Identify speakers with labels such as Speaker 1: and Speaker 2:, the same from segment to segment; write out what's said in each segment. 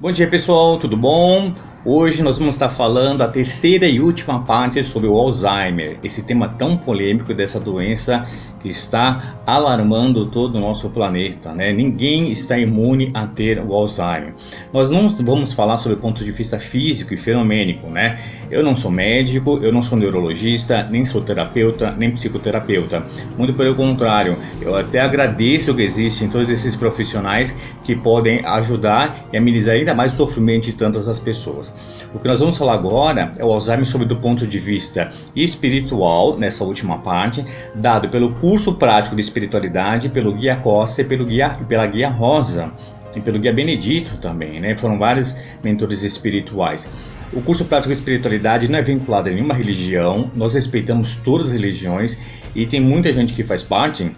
Speaker 1: Bom dia pessoal, tudo bom? Hoje nós vamos estar falando a terceira e última parte sobre o Alzheimer, esse tema tão polêmico dessa doença que está alarmando todo o nosso planeta, né? Ninguém está imune a ter o Alzheimer. Nós não vamos falar sobre o ponto de vista físico e fenomênico, né? Eu não sou médico, eu não sou neurologista, nem sou terapeuta, nem psicoterapeuta. Muito pelo contrário, eu até agradeço que existem todos esses profissionais que podem ajudar e amenizar ainda mais o sofrimento de tantas as pessoas. O que nós vamos falar agora é o Alzheimer sob do ponto de vista espiritual, nessa última parte, dado pelo curso prático de espiritualidade, pelo Guia Costa e pela Guia Rosa, e pelo Guia Benedito também, né? Foram vários mentores espirituais. O curso prático de espiritualidade não é vinculado a nenhuma religião, nós respeitamos todas as religiões e tem muita gente que faz parte.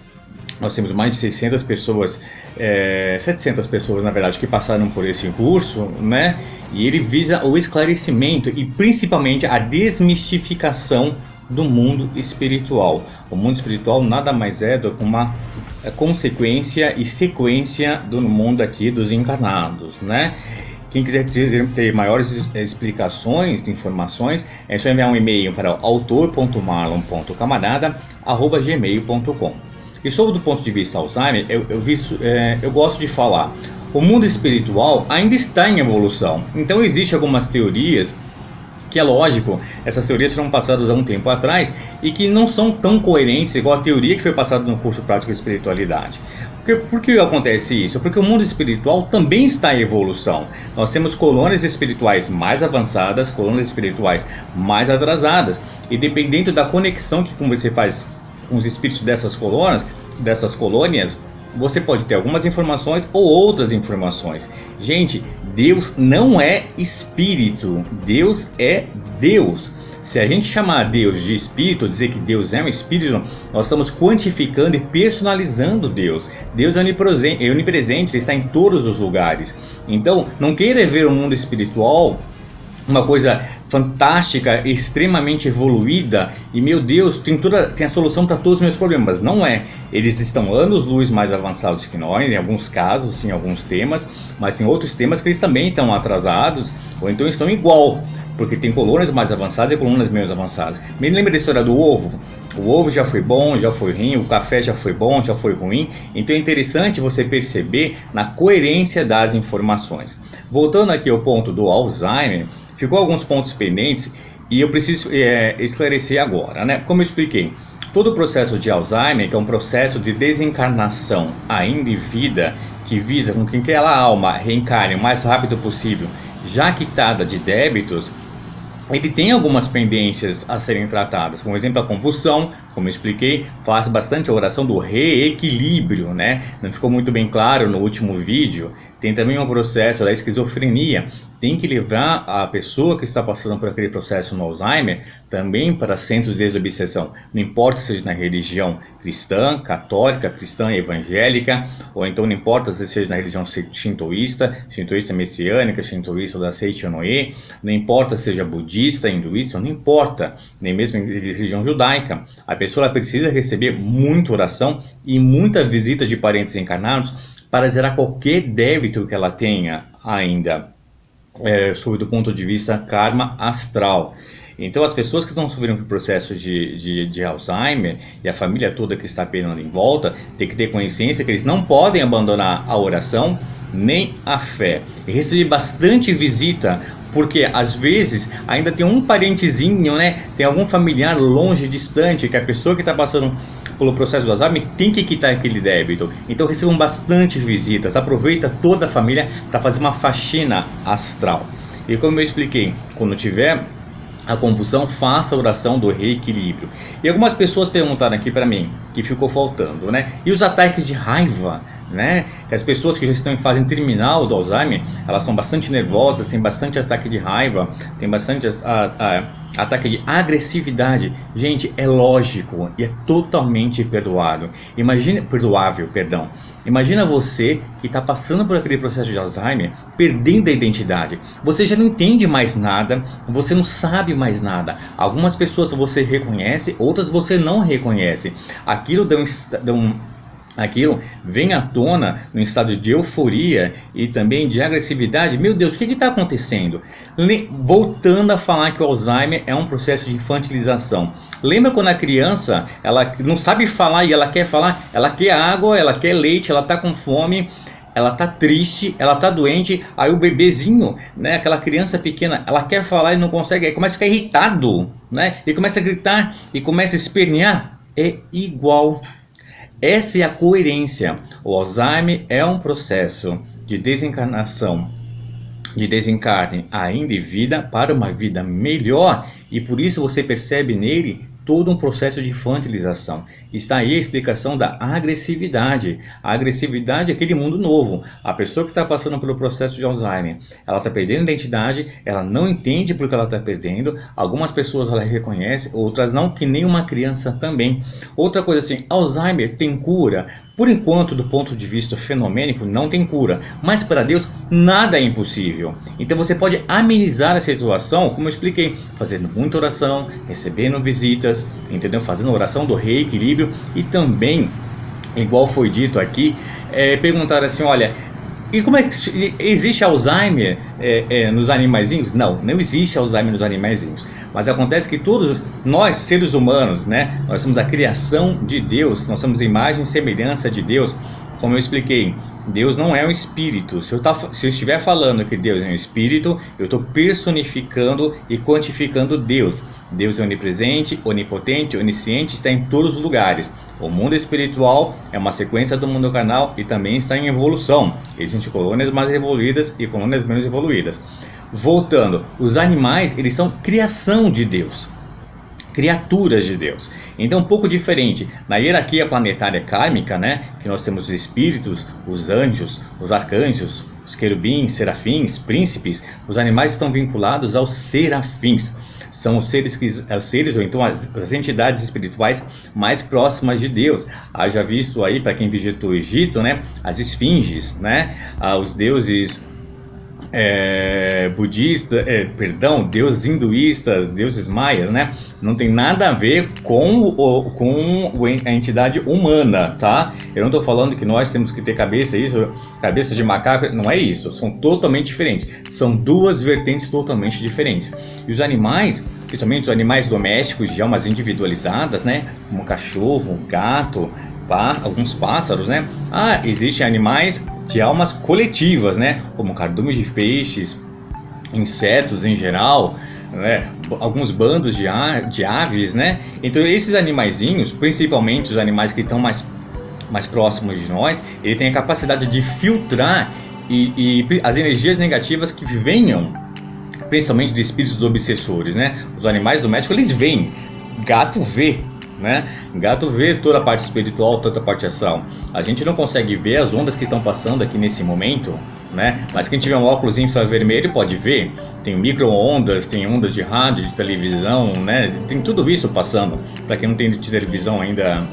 Speaker 1: Nós temos mais de 600 pessoas, 700 pessoas na verdade, que passaram por esse curso, né? E ele visa o esclarecimento e principalmente a desmistificação do mundo espiritual. O mundo espiritual nada mais é do que uma consequência e sequência do mundo aqui dos encarnados, né? Quem quiser ter maiores explicações, informações, é só enviar um e-mail para autor.marlon.camarada@gmail.com. E sobre do ponto de vista Alzheimer, eu gosto de falar, o mundo espiritual ainda está em evolução. Então existem algumas teorias que é lógico, essas teorias foram passadas há um tempo atrás e que não são tão coerentes igual a teoria que foi passada no curso prático de espiritualidade. Por que acontece isso? Porque o mundo espiritual também está em evolução. Nós temos colônias espirituais mais avançadas, colônias espirituais mais atrasadas. E dependendo da conexão que você faz com os espíritos dessas colônias, você pode ter algumas informações ou outras informações. Gente, Deus não é espírito, Deus é Deus. Se a gente chamar Deus de espírito, dizer que Deus é um espírito, nós estamos quantificando e personalizando Deus. Deus é onipresente, Ele está em todos os lugares. Então, não queira ver o mundo espiritual uma coisa fantástica, extremamente evoluída e meu Deus, tem a solução para todos os meus problemas. Não é. Eles estão anos-luz mais avançados que nós, em alguns casos, em alguns temas, mas tem outros temas que eles também estão atrasados ou então estão igual, porque tem colônias mais avançadas e colônias menos avançadas. Me lembra da história do ovo? O ovo já foi bom, já foi ruim, o café já foi bom, já foi ruim. Então é interessante você perceber na coerência das informações. Voltando aqui ao ponto do Alzheimer, ficou alguns pontos pendentes e eu preciso esclarecer agora, né? Como eu expliquei, todo o processo de Alzheimer, que é um processo de desencarnação ainda em vida, que visa com que aquela alma reencarne o mais rápido possível, já quitada de débitos, ele tem algumas pendências a serem tratadas, como exemplo a convulsão, como eu expliquei, faz bastante a oração do reequilíbrio, né? Não ficou muito bem claro no último vídeo. Tem também um processo da esquizofrenia, tem que levar a pessoa que está passando por aquele processo no Alzheimer também para centros de desobsessão, não importa se seja na religião cristã, católica, cristã evangélica, ou então não importa se seja na religião shintoísta messiânica, shintoísta da Seichonoe, não importa se seja budista, hinduísta, não importa, nem mesmo em religião judaica, a pessoa precisa receber muita oração e muita visita de parentes encarnados para zerar qualquer débito que ela tenha ainda, sob do ponto de vista karma astral. Então as pessoas que estão sofrendo com o processo de Alzheimer e a família toda que está penando em volta, tem que ter consciência que eles não podem abandonar a oração nem a fé. E receber bastante visita, porque às vezes ainda tem um parentezinho, né? Tem algum familiar longe, distante, que a pessoa que está passando pelo processo do Alzheimer tem que quitar aquele débito. Então recebam bastante visitas, aproveita toda a família para fazer uma faxina astral. E como eu expliquei, quando tiver a convulsão, faça a oração do reequilíbrio. E algumas pessoas perguntaram aqui para mim, que ficou faltando, né? E os ataques de raiva, né? Que as pessoas que já estão em fase terminal do Alzheimer, elas são bastante nervosas, tem bastante ataque de raiva, tem bastante ataque de agressividade. Gente, é lógico e é totalmente perdoável. Imagina você que está passando por aquele processo de Alzheimer, perdendo a identidade. Você já não entende mais nada, você não sabe mais nada. Algumas pessoas você reconhece, outras você não reconhece. Aquilo aquilo vem à tona no estado de euforia e também de agressividade. Meu Deus, o que está acontecendo? Voltando a falar que o Alzheimer é um processo de infantilização. Lembra quando a criança ela não sabe falar e ela quer falar? Ela quer água, ela quer leite, ela está com fome, ela está triste, ela está doente. Aí o bebezinho, né, aquela criança pequena, ela quer falar e não consegue, aí começa a ficar irritado, né? E começa a gritar e começa a espernear. É igual. Essa é a coerência. O Alzheimer é um processo de desencarnação, de desencarne ainda em vida para uma vida melhor, e por isso você percebe nele todo um processo de infantilização. Está aí a explicação da agressividade. A agressividade é aquele mundo novo. A pessoa que está passando pelo processo de Alzheimer, ela está perdendo a identidade, ela não entende porque ela está perdendo. Algumas pessoas ela reconhece, outras não, que nem uma criança também. Outra coisa assim, Alzheimer tem cura? Por enquanto, do ponto de vista fenomênico, não tem cura. Mas para Deus, nada é impossível. Então você pode amenizar a situação, como eu expliquei, fazendo muita oração, recebendo visitas, entendeu? Fazendo oração do reequilíbrio e também, igual foi dito aqui, perguntar assim, olha, e como é que existe Alzheimer nos animaizinhos? Não existe Alzheimer nos animaizinhos. Mas acontece que todos nós, seres humanos, né, nós somos a criação de Deus, nós somos a imagem e semelhança de Deus. Como eu expliquei, Deus não é um espírito. Se eu estiver falando que Deus é um espírito, eu estou personificando e quantificando Deus. Deus é onipresente, onipotente, onisciente, está em todos os lugares. O mundo espiritual é uma sequência do mundo carnal e também está em evolução. Existem colônias mais evoluídas e colônias menos evoluídas. Voltando, os animais, eles são criação de Deus, criaturas de Deus. Então, um pouco diferente na hierarquia planetária kármica, né, que nós temos os espíritos, os anjos, os arcanjos, os querubins, serafins, príncipes. Os animais estão vinculados aos serafins. São os seres ou então as entidades espirituais mais próximas de Deus. Haja visto aí, para quem visitou o Egito, né, as esfinges, né, os deuses budistas, deuses hinduístas, deuses maias, né? Não tem nada a ver com a entidade humana, tá? Eu não estou falando que nós temos que ter cabeça de macaco, não é isso. São totalmente diferentes. São duas vertentes totalmente diferentes. E os animais, principalmente os animais domésticos de almas individualizadas, né? Como cachorro, gato, alguns pássaros, né? Existem animais de almas coletivas, né? Como cardumes de peixes, insetos em geral, né? Alguns bandos de aves, né? Então esses animaizinhos, principalmente os animais que estão mais próximos de nós, ele tem a capacidade de filtrar e as energias negativas que venham, principalmente de espíritos obsessores, né? Os animais domésticos, eles veem, gato vê, né? Gato vê toda a parte espiritual, toda a parte astral. A gente não consegue ver as ondas que estão passando aqui nesse momento, né? Mas quem tiver um óculos infravermelho pode ver. Tem micro-ondas, tem ondas de rádio, de televisão, né? Tem tudo isso passando. Para quem não tem televisão ainda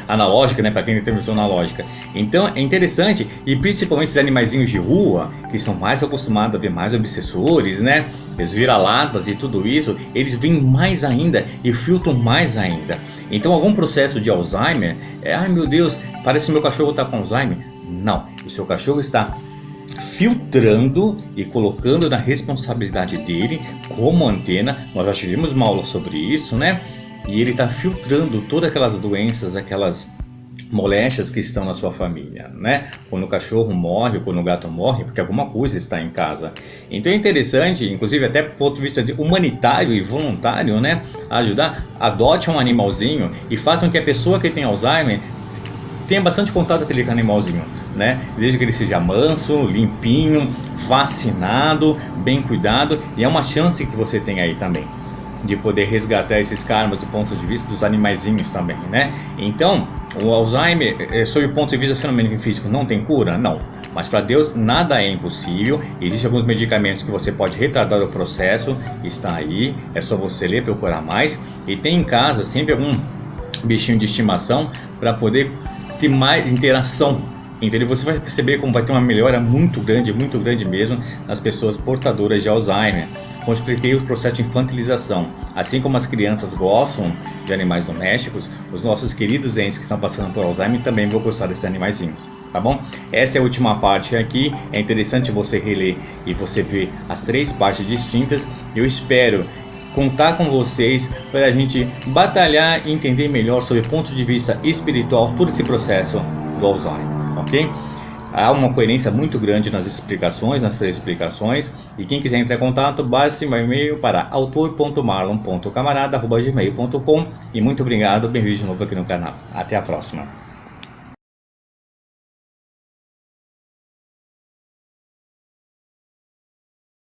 Speaker 1: analógica, né? Para quem tem televisão analógica. Então é interessante, e principalmente esses animaizinhos de rua, que estão mais acostumados a ver mais obsessores, né? Os vira-latas e tudo isso, eles veem mais ainda e filtram mais ainda. Então algum processo de Alzheimer, ai meu Deus, parece que meu cachorro está com Alzheimer. Não, o seu cachorro está filtrando e colocando na responsabilidade dele como antena. Nós já tivemos uma aula sobre isso, né? E ele está filtrando todas aquelas doenças, aquelas moléstias que estão na sua família, né? Quando o cachorro morre, ou quando o gato morre, porque alguma coisa está em casa. Então é interessante, inclusive até do ponto de vista humanitário e voluntário, né? Ajudar, adote um animalzinho e faça com que a pessoa que tem Alzheimer tenha bastante contato com aquele animalzinho, né? Desde que ele seja manso, limpinho, vacinado, bem cuidado, e é uma chance que você tem aí também de poder resgatar esses karmas do ponto de vista dos animaizinhos também, né? Então, o Alzheimer, sob o ponto de vista fenomênico e físico, não tem cura? Não. Mas para Deus nada é impossível. Existem alguns medicamentos que você pode retardar o processo, está aí, é só você ler, procurar mais. E tem em casa sempre algum bichinho de estimação para poder ter mais interação Entendeu? Você vai perceber como vai ter uma melhora muito grande mesmo, nas pessoas portadoras de Alzheimer. Como eu expliquei, o processo de infantilização. Assim como as crianças gostam de animais domésticos, os nossos queridos entes que estão passando por Alzheimer também vão gostar desses animaizinhos, tá bom? Essa é a última parte aqui. É interessante você reler e você ver as 3 partes distintas. Eu espero contar com vocês para a gente batalhar e entender melhor sobre o ponto de vista espiritual todo esse processo do Alzheimer. Ok? Há uma coerência muito grande nas explicações, nas 3 explicações. E quem quiser entrar em contato, basta meu e-mail para autor.marlon.camarada@gmail.com. E muito obrigado, bem-vindo de novo aqui no canal. Até a próxima.